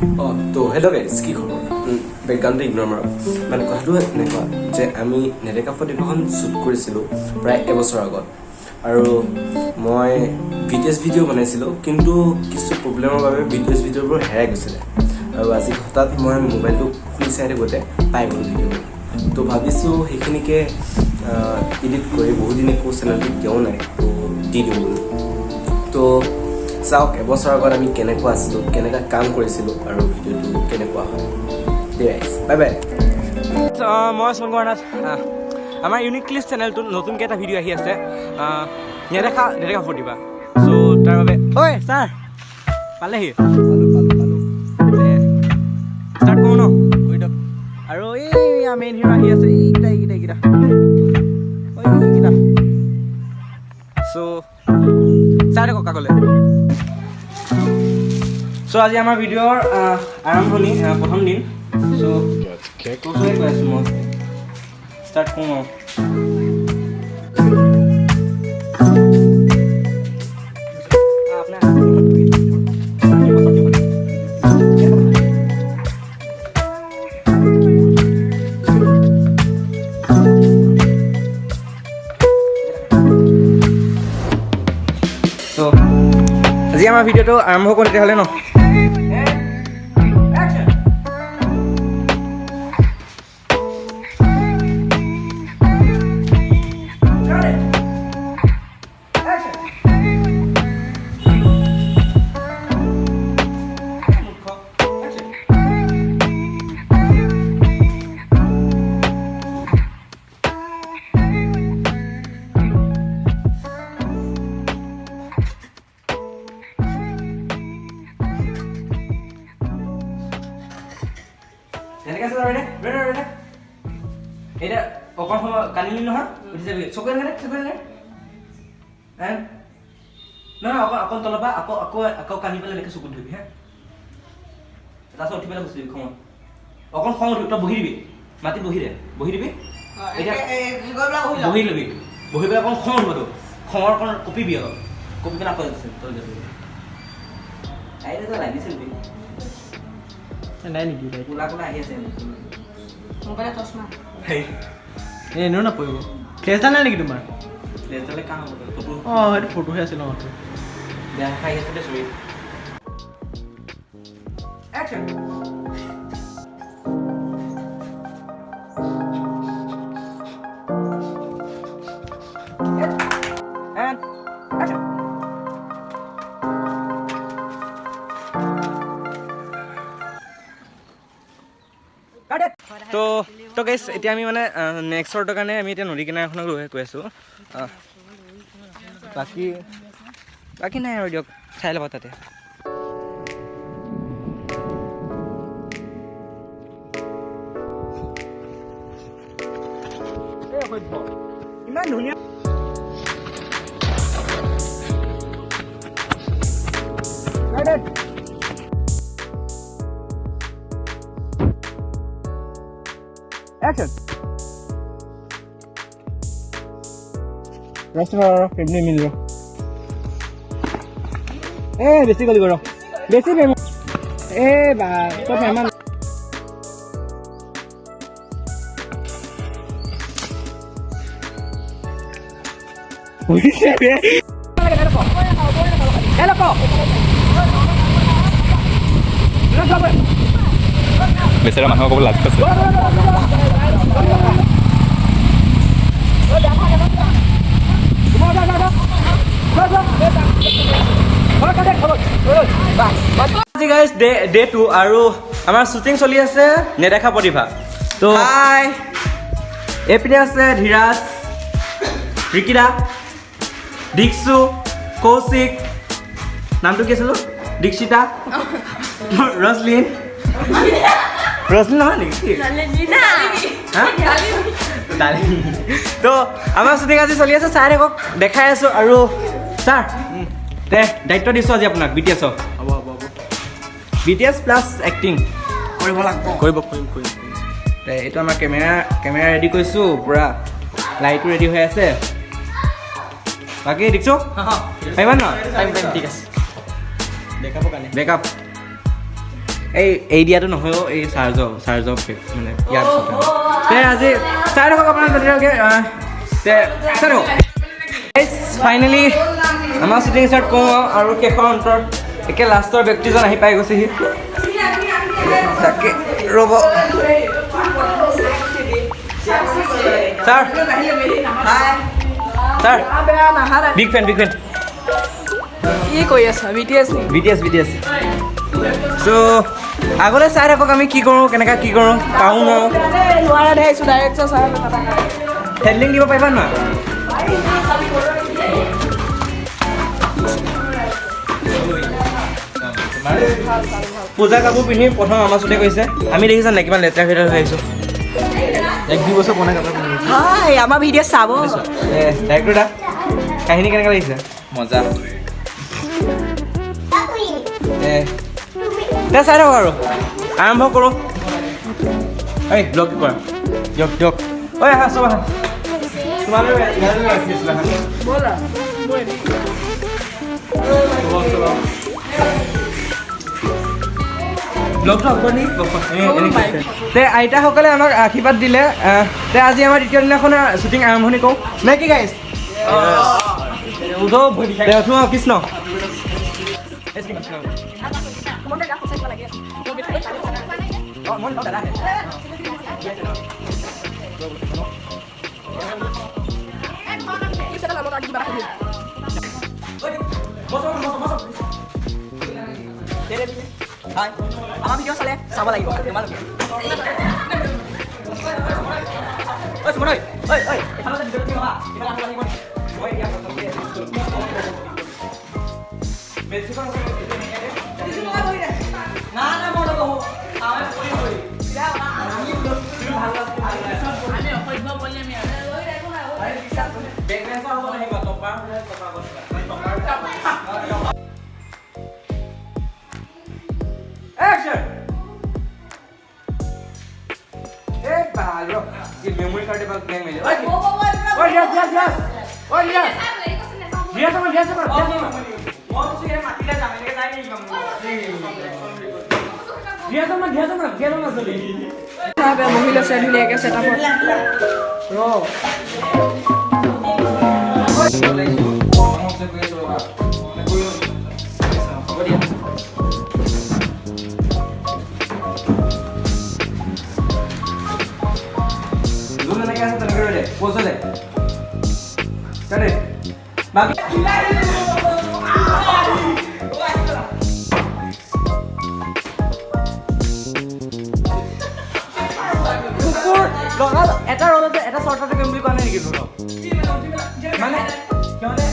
তো hello' guys, কি খবৰ? বেকগ্ৰাউণ্ডটো ইগন'ৰ মাৰক। মানে কথাটো এনেকুৱা যে আমি নেদেখা ফটোখন শ্বুট কৰিছিলোঁ প্ৰায় এবছৰ আগত, আৰু মই BTS ভিডিঅ' বনাইছিলোঁ, কিন্তু কিছু প্ৰব্লেমৰ বাবে BTS ভিডিঅ'বোৰ হেৰাই গৈছিলে। আৰু আজি হঠাৎ মই মোবাইলটো খুলি চাই থাকোঁতে পাই গ'লোঁ ভিডিঅ'বোৰ। তো ভাবিছোঁ সেইখিনিকে এডিট কৰি বহুদিন একো চেনেলটো দিয়াও নাই, তো দি দিওঁ বুলি। তো চাওক, এবছৰ আগত আমি কেনেকুৱা আছিলোঁ, কেনেকুৱা কাম কৰিছিলোঁ, আৰু ভিডিঅ'টো কেনেকুৱা হয়। Bye bye. মই সুমন গণনাথ। আমাৰ ইউনিক ক্লিপছ চেনেলটোত নতুনকৈ এটা ভিডিঅ' আহি আছে, নেদেখা ফটিবা। চ' তাৰ বাবে ঐ ছাৰ পালেহি, ষ্টাৰ্ট কৰোঁ ন? কৰি দিয়ক। আৰু এই মেইন হিৰ' আহি আছে, এইকেইটা চ' চাই থাকক কাকলৈ। চ' আজি আমাৰ ভিডিঅ'ৰ আৰম্ভণি, প্ৰথম দিন। চ' কৈ আছোঁ মই, ষ্টাৰ্ট কৰোঁ আৰু। চ' আজি আমাৰ ভিডিঅ'টো আৰম্ভ কৰোঁ তেতিয়াহ'লে ন? এনেকৈ আছে ৰে এতিয়া অকণ সময় কান্দিলি নহয়, উঠি যাবি। চকু এনেকৈ নহয়, অকণ তলৰ পৰা আকৌ কান্দি পেলাই এনেকৈ চকুত ধৰিবি হে। তাৰপিছত উঠি পেলাই গুচি দিবি খঙত। অকণ খং উঠিবি, তই বহি দিবি, মাটিত বহি দিবি। এতিয়া বহি ল'বি, বহি পেলাই অকণ খং উঠিব, তোৰ খঙৰ অকণ কঁপিবি, অলপ কঁপি পেলাই আকৌ তই যাবি। লাগিছিল নাই নেকি? কোলা আহি আছে মোবাইলত চশমা এনেও নপৰিব। ফ্লেছডাল নাই নেকি তোমাৰ? ফ্লেছডালে কাম হ'ব। অঁ, সেইটো ফটোহে আছিল ন? বেয়া খাই আছে দে, চৰি। একশ্যন। তো গাইছ, এতিয়া আমি মানে নেক্সট শ্বটৰ কাৰণে আমি এতিয়া নদী কিনাৰ এখনক গৈ আছোঁ। বাকী নাই আৰু দিয়ক, চাই ল'ব তাতে। ইমান ধুনীয়া Action! Restaurant family meal. Besi kali karo. Besi memang. To memang. Biasanya mana kau belas pasti. Guys day 2 আৰু আমাৰ শ্বুটিং চলি আছে নেদেখা প্ৰতিভা। তো এইপিনে আছে ধীৰাজ, ৰিকিদা, দীক্ষু, কৌশিক, নামটো কি আছিলো? দীক্ষিতা, ৰজলিন নহয় নেকি? তো আমাৰ শ্বুটিং আজি চলি আছে, চাই থাকক, দেখাই আছো। আৰু ছাৰ দে দায়িত্ব দিছোঁ আজি আপোনাক BTS-ৰ। হ'ব BTS প্লাছ এক্টিং কৰিব এইটো আমাৰ কেমেৰা ৰেডি কৰিছোঁ, পূৰা লাইটো ৰেডি হৈ আছে। বাকী দেখিছোঁ পাৰিবা ন? ঠিক আছে। বেকআপ এই দিয়াটো নহয়ও এই চাৰ্জৰ মানে ইয়াত তে আজি চাই থাকক আপোনাৰ তেতিয়ালৈকে চাই থাকক ফাইনেলি আমাৰ শ্বুটিং ষ্টাৰ্ট কৰোঁ আৰু শেষৰ অন্তৰত একে লাষ্টৰ ব্যক্তিজন আহি পাই গৈছেহি তাকে ৰ'ব ছাৰ বিগ ফেন কি কৰি আছা BTS চ' আগলৈ চাই থাকক আমি কি কৰোঁ কেনেকৈ কি কৰোঁ পাওঁ নোৱাৰোঁ হেডলিং দিব পাৰিবা নহয় পূজা কাপোৰ পিন্ধি প্ৰথম আমাৰ ওচৰতে কৈছে আমি দেখিছা নাই কিমান লেতেৰা ফেতেৰা হৈ আহিছোঁ 1-2 বছৰ পুৰণা কাপোৰ পিন্ধি আমাৰ ভিডিঅ' চাব ডাইৰেক্টৰ দা কাহিনী কেনেকৈ লাগিছে মজা দে চাই থাকক আৰু আৰম্ভ কৰোঁ এই ব্লগ কৰা দিয়ক ঐ আহা চব আহা তোমালোক তে আইতাসকলে আমাক আশীৰ্বাদ দিলে তে আজি আমাৰ দ্বিতীয় দিনাখনৰ শ্বুটিং আৰম্ভণি কৰোঁ নে কি গাইছ উঠো কৃষ্ণ আমাৰ ভিডিঅ' চালে চাব লাগিব তোমালোকে memory card about game में মহিলা আছে ধুনীয়াকৈ ছেটআপত पोचले चले बाकी কুকুৰ লগাল এটা ৰদতে এটা শৰ্টতে কৰিম বুলি কোৱা নাই নেকি তোক মানে কিয়নে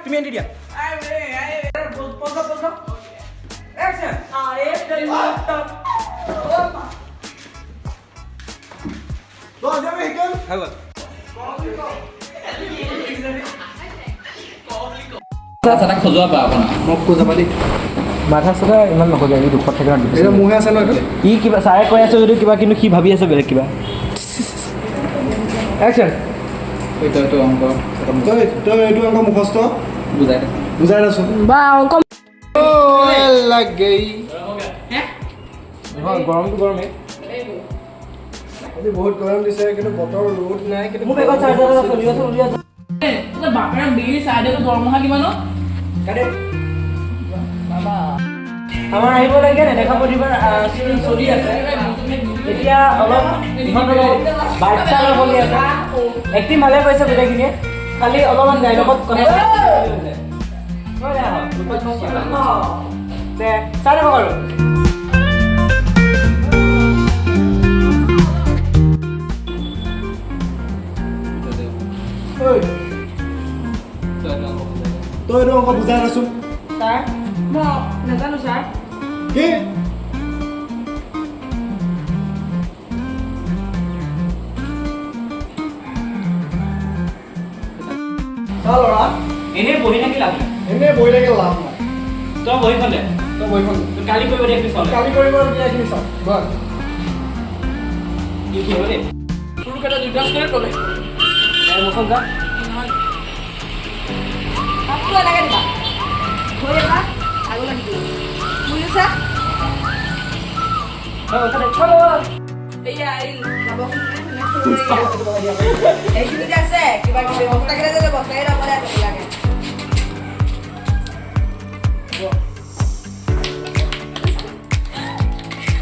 তুমি এন্টি দিয়া অ্যাকশন আৰে তো যাবে কেন হ্যালো চাটা খজোৱা পা আপোনাৰ মোক খোজাবা দেই মাথা চাথা ইমান নক'ব এই দুখত থাকে না এটা মুহে আছে ন এইটো ই কিবা চাৰে কৈ আছে যদিও কিবা কিন্তু সি ভাবি আছে বেলেগ কিবা অ্যাকশন এইটো অংক তই এইটো অংক মুখস্থ বুজাই আছো বা অংক লাগ গই গৰমটো গৰমে আজি বহুত গৰম দিছে কিন্তু বতৰ ৰ'দ নাই কিন্তু মোৰ বেগত চাৰ্জাৰ চলি আছে বাপেৰে বিলি চাইডেটো দৰমহা কিমান কাটে আমাৰ আহিব লাগে নেদেখা প্ৰতিবাৰ চলি আছে এতিয়া অলপ ইমান অলপ বাচ্চা অলপ চলি আছে এক্টিং ভালে কৰিছে গোটেইখিনিয়ে খালি অলপমান ডাইলগত কথা চাই থাকক আৰু আকৌ বুজাই আছোন ছাৰ মই নাজানো ছাৰ কি চা ল'ৰা এনেই বহি থাকি লাভ নাই এনেই বহি থাকে লাভ নাই তই বহিখন দে তই বহিখন কালি কৰিব দে পিছলে কালি কৰিব দিয়া এইখিনি চাওক বহ কি হ'ব দেই সৰুকেইটা দুটাকৈ ক'লে মোৰখন যা হাতটো এনেকৈ দিবা ভৰি এটা আগলৈ দিবা বুজিছা এয়া এই যাবচোন এইখিনি যে আছে কিবা কিবি বস্তাকেইটা যে বস্তাকেইটা অকলে আছে লাগে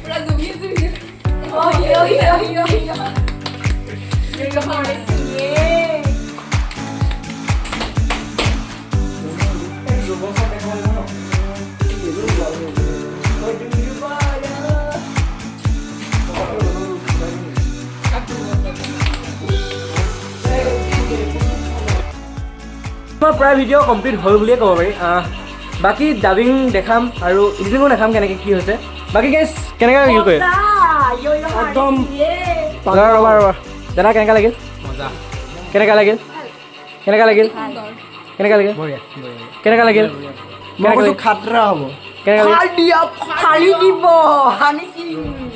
পুৰা জুমি জুমি প্ৰায় ভিডিঅ' কমপ্লিট হ'ল বুলিয়ে ক'ব পাৰি বাকী ডাবিং দেখাম আৰু এডিটিঙো দেখাম কেনেকৈ কি হৈছে বাকী গাইজ কেনেকৈ কি কৰে একদম ৰ'বা দাদা কেনেকুৱা লাগিল কেনেকুৱা লাগিল কেনেকুৱা লাগিল কেনেকুৱা লাগিল কেনেকুৱা লাগিল খাতৰা হ'ব কেনেকুৱা লাগিল ফালি দিব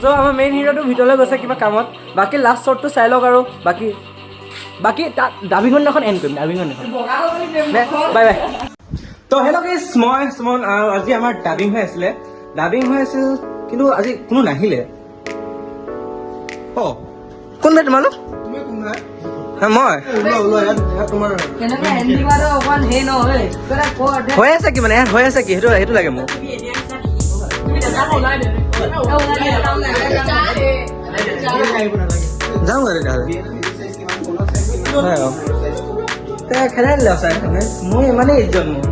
চ' আমাৰ মেইন হিৰোটো ভিতৰলৈ গৈছে কিবা কামত বাকী লাষ্ট শ্বটটো চাই লওক আৰু বাকী তাত ডাবিঙৰ দিনাখন এণ্ড কৰিম ডাবিঙৰ দিনাখন বাই বাই তো হেল্ল' গাইজ মই সুমন আৰু আজি আমাৰ ডাবিং হৈ আছিল কিন্তু আজি কোনো নাহিলে কোন ভাই তোমালোক তুমি কোন হয় মই ওলোৱা ইয়াত তোমাৰ হৈ আছে কি মানে হৈ আছে কি সেইটো লাগে মোক যাওঁ তেতিয়াহ'লে খেলাই দিলে সঁচাই মোৰ ইমানেই ইজ্জত মোৰ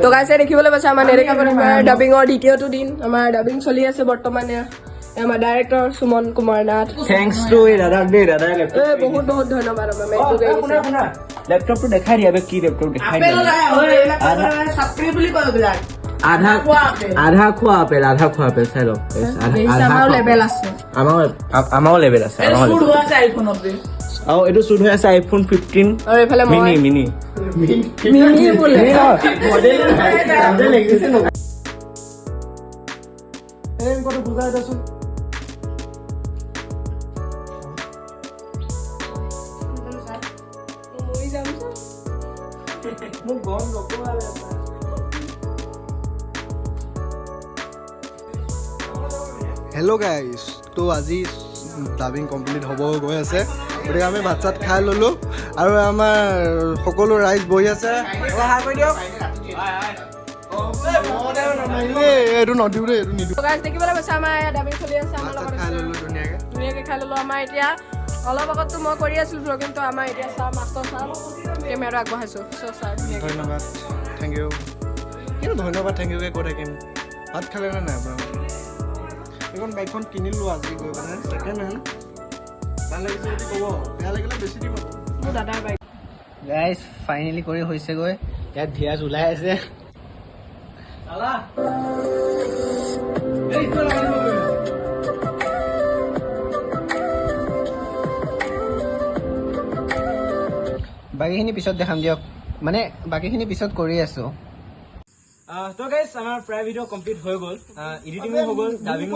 তো গাইছে দেখিবলৈ পাইছে আমাৰ নেৰেকা পৰীক্ষাৰ ডাবিঙৰ দ্বিতীয়টো দিন আমাৰ ডাবিং চলি আছে বৰ্তমানে আমাৰ director Suman Kumar Nath thanks two দাদাক দেই দাদাই বহুত বহুত ধন্যবাদ আমাৰ মেটটো গাইছে লেপটপটো দেখাই দিয়া কি লেপটপ দেখাই দিয়া আধা খোৱা আপেল চাই লওক আমাৰো লেভেল আছে আৰু এইটো চুট হৈ আছে আইফোন 15 আৰু এইফালে মই মিনি বোলে বুজাই দেচোন মোক গম নকৰা হেল্ল' গাইজ তো আজি ডাবিং কমপ্লিট হ'ব গৈ আছে গতিকে আমি ভাত চাত খাই ল'লোঁ আৰু আমাৰ সকলো ৰাইজ বহি আছে এইটো নদিওঁ দেই এইটো নিদিওঁ দেখিবলৈ পাইছে আমাৰ ডাবিং চলি আছে আমাৰ লগত খাই ল'লোঁ ধুনীয়াকৈ খাই ল'লোঁ আমাৰ এতিয়া অলপ আগততো মই কৰি আছিলোঁ কিন্তু আমাৰ এতিয়া ছাৰ মাষ্টৰ ছাৰ কেমেৰা আগবঢ়াইছোঁ ছাৰ ধন্যবাদ থেংক ইউ কিন্তু ধন্যবাদ থেংক ইউকে কৈ থাকিম ভাত খালে নে নাই আপোনাৰ এইখন বাইকখন কিনিলোঁ আজি গৈ পেলাই ছেকেণ্ড হেণ্ড ভাল লাগিছে যদি ক'ব বেয়া লাগিলে বেছি দিব মোৰ দাদাৰ বাইক গাইজ ফাইনেলি কৰি হৈছেগৈ ইয়াত ধিয়াজ ওলাই আছে বাকীখিনি পিছত দেখাম দিয়ক মানে বাকীখিনি পিছত কৰি আছোঁ তো গাইজ আমাৰ প্ৰায় ভিডিঅ' কমপ্লিট হৈ গ'ল এডিটিঙো হৈ গ'ল ডাবিং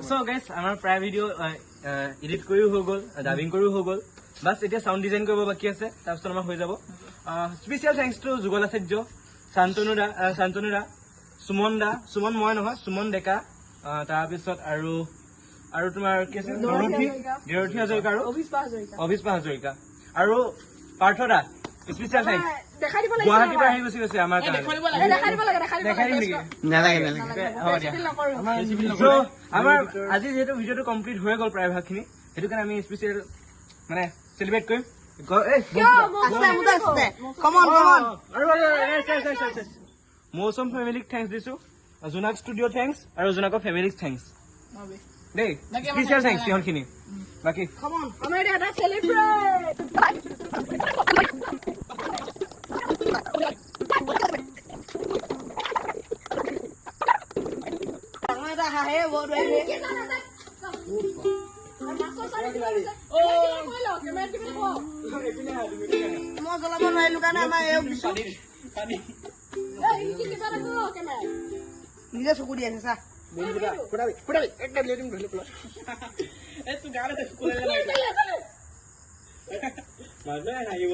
চ' গাইজ আমাৰ প্ৰায় ভিডিঅ' এডিট কৰিও হৈ গ'ল ডাবিং কৰিও হৈ গ'ল বাছ এতিয়া চাউণ্ড ডিজাইন কৰিব বাকী আছে তাৰপিছত আমাৰ হৈ যাব স্পেচিয়েল থেংকছ টু যুগল আচাৰ্য শান্তনু দা সুমন মই নহয় সুমন ডেকা তাৰপিছত আৰু তোমাৰ কি আছিল দেৰথী হাজৰিকা আৰু অভিষ্পা হাজৰিকা আৰু পাৰ্থ দা স্পেচিয়েল থেংকছ গুৱাহাটীৰ পৰা আহি গুচি গৈছে আমাৰ কাৰণে দেখাই দিম নেকি নালাগে হ'ব দিয়া আমাৰ আজি যিহেতু ভিডিঅ'টো কমপ্লিট হৈ গ'ল প্ৰায়ভাগখিনি সেইটো কাৰণে আমি স্পেচিয়েল মানে চেলিব্ৰেট কৰিম মৌচম ফেমিলিক থেংকছ দিছো জোনাক ষ্টুডিঅ' থেংকছ আৰু জোনাকৰ ফেমিলিক থেংকছ দেই স্পেচিয়েল থেংকছ সিহঁতখিনি বাকী আমাৰ এটা চেলিব্ৰেট মই জ্বলাব নোৱাৰিলো কাৰণে আমাৰ নিজে চকু দি আছে চা মানুহে নাহিব